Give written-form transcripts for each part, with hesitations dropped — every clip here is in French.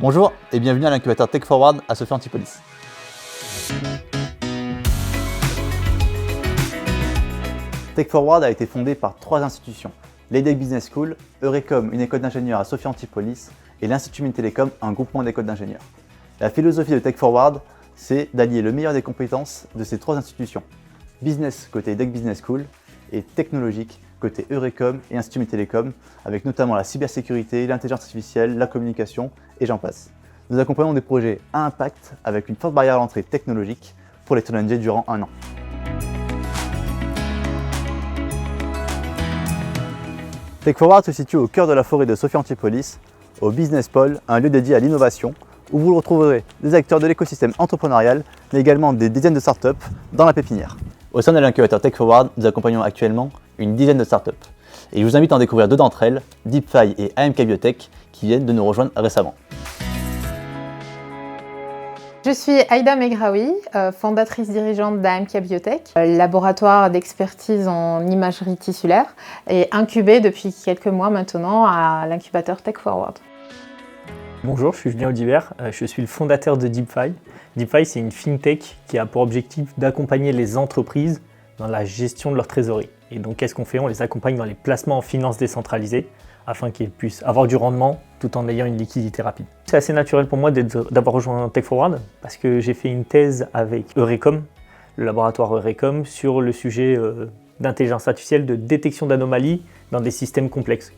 Bonjour et bienvenue à l'incubateur Tech Forward à Sophia Antipolis. Tech Forward a été fondé par 3 institutions, l'EDEC Business School, Eurecom, une école d'ingénieurs à Sophia Antipolis, et l'Institut Mines-Télécom, un groupement d'écoles d'ingénieurs. La philosophie de Tech Forward, c'est d'allier le meilleur des compétences de ces 3 institutions. Business côté EDEC Business School et technologique côté Eurecom et Institut Mines-Télécom, avec notamment la cybersécurité, l'intelligence artificielle, la communication et j'en passe. Nous accompagnons des projets à impact avec une forte barrière à l'entrée technologique pour les challenger durant 1 an. Tech Forward se situe au cœur de la forêt de Sophia Antipolis, au Business Pole, un lieu dédié à l'innovation, où vous retrouverez des acteurs de l'écosystème entrepreneurial, mais également des dizaines de startups dans la pépinière. Au sein de l'incubateur Tech Forward, nous accompagnons actuellement une dizaine de startups. Et je vous invite à en découvrir 2 d'entre elles, DeepFi et AMK Biotech, qui viennent de nous rejoindre récemment. Je suis Aïda Megraoui, fondatrice dirigeante d'AMK Biotech, laboratoire d'expertise en imagerie tissulaire et incubé depuis quelques mois maintenant à l'incubateur Tech Forward. Bonjour, je suis Julien Audivert, je suis le fondateur de DeepFi. DeepFi, c'est une fintech qui a pour objectif d'accompagner les entreprises dans la gestion de leur trésorerie. Et donc, qu'est-ce qu'on fait? On les accompagne dans les placements en finance décentralisée afin qu'ils puissent avoir du rendement tout en ayant une liquidité rapide. C'est assez naturel pour moi d'avoir rejoint Tech Forward parce que j'ai fait une thèse avec Eurecom, le laboratoire Eurecom, sur le sujet d'intelligence artificielle, de détection d'anomalies dans des systèmes complexes.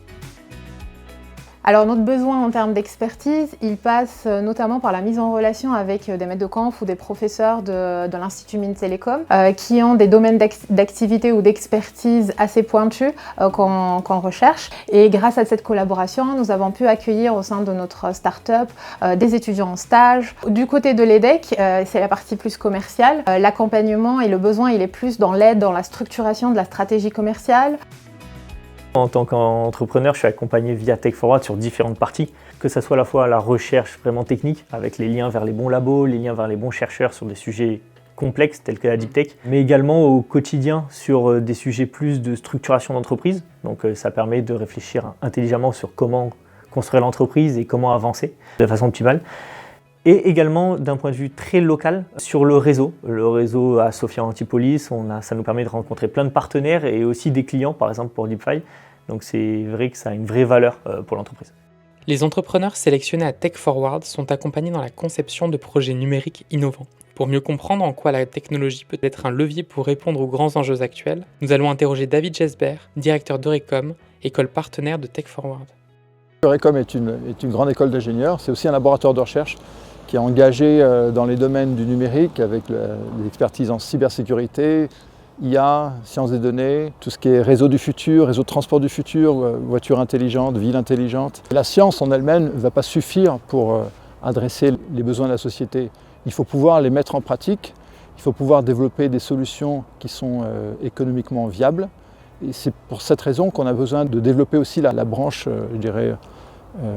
Alors notre besoin en termes d'expertise, il passe notamment par la mise en relation avec des maîtres de conf ou des professeurs de l'Institut Mines-Télécom qui ont des domaines d'activité ou d'expertise assez pointus qu'on recherche. Et grâce à cette collaboration, nous avons pu accueillir au sein de notre start-up des étudiants en stage. Du côté de l'EDEC, c'est la partie plus commerciale. L'accompagnement et le besoin, il est plus dans l'aide, dans la structuration de la stratégie commerciale. En tant qu'entrepreneur, je suis accompagné via Tech Forward sur différentes parties, que ce soit à la fois la recherche vraiment technique, avec les liens vers les bons labos, les liens vers les bons chercheurs sur des sujets complexes tels que la deep tech, mais également au quotidien sur des sujets plus de structuration d'entreprise. Donc ça permet de réfléchir intelligemment sur comment construire l'entreprise et comment avancer de façon optimale. Et également d'un point de vue très local sur le réseau à Sophia Antipolis, ça nous permet de rencontrer plein de partenaires et aussi des clients, par exemple pour DeepFi. Donc c'est vrai que ça a une vraie valeur pour l'entreprise. Les entrepreneurs sélectionnés à Tech Forward sont accompagnés dans la conception de projets numériques innovants. Pour mieux comprendre en quoi la technologie peut être un levier pour répondre aux grands enjeux actuels, nous allons interroger David Jesbert, directeur d'Eurecom, école partenaire de Tech Forward. Eurecom est une grande école d'ingénieurs, c'est aussi un laboratoire de recherche qui est engagé dans les domaines du numérique avec l'expertise en cybersécurité, IA, sciences des données, tout ce qui est réseau du futur, réseau de transport du futur, voiture intelligente, ville intelligente. La science en elle-même ne va pas suffire pour adresser les besoins de la société. Il faut pouvoir les mettre en pratique, il faut pouvoir développer des solutions qui sont économiquement viables. Et c'est pour cette raison qu'on a besoin de développer aussi la branche, je dirais,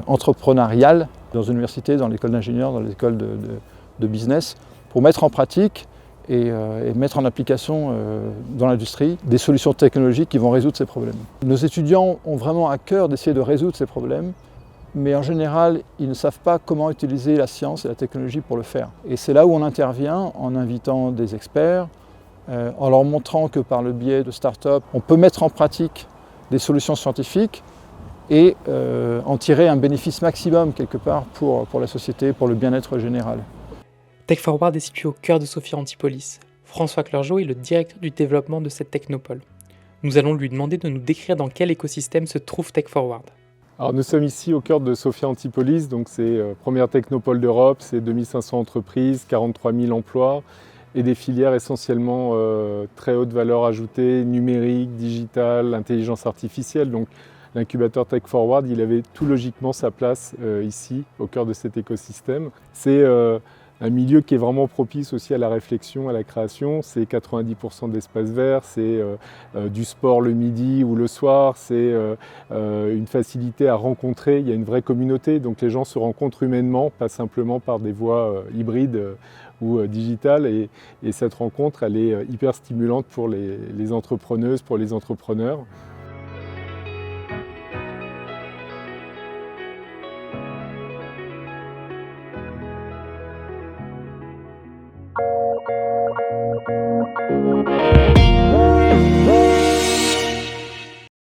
entrepreneuriale dans une université, dans l'école d'ingénieurs, dans les écoles de business, pour mettre en pratique et mettre en application dans l'industrie des solutions technologiques qui vont résoudre ces problèmes. Nos étudiants ont vraiment à cœur d'essayer de résoudre ces problèmes, mais en général, ils ne savent pas comment utiliser la science et la technologie pour le faire. Et c'est là où on intervient en invitant des experts, en leur montrant que par le biais de start-up, on peut mettre en pratique des solutions scientifiques et en tirer un bénéfice maximum quelque part pour la société, pour le bien-être général. Tech Forward est situé au cœur de Sophia Antipolis. François Clergeau est le directeur du développement de cette technopole. Nous allons lui demander de nous décrire dans quel écosystème se trouve Tech Forward. Alors nous sommes ici au cœur de Sophia Antipolis, donc c'est première technopole d'Europe, c'est 2500 entreprises, 43 000 emplois et des filières essentiellement très haute valeur ajoutée, numérique, digitale, intelligence artificielle. Donc l'incubateur Tech Forward, il avait tout logiquement sa place ici, au cœur de cet écosystème. C'est un milieu qui est vraiment propice aussi à la réflexion, à la création. C'est 90% d'espace vert, c'est du sport le midi ou le soir, c'est une facilité à rencontrer. Il y a une vraie communauté, donc les gens se rencontrent humainement, pas simplement par des voies hybrides ou digitales. Et cette rencontre, elle est hyper stimulante pour les entrepreneuses, pour les entrepreneurs. Thank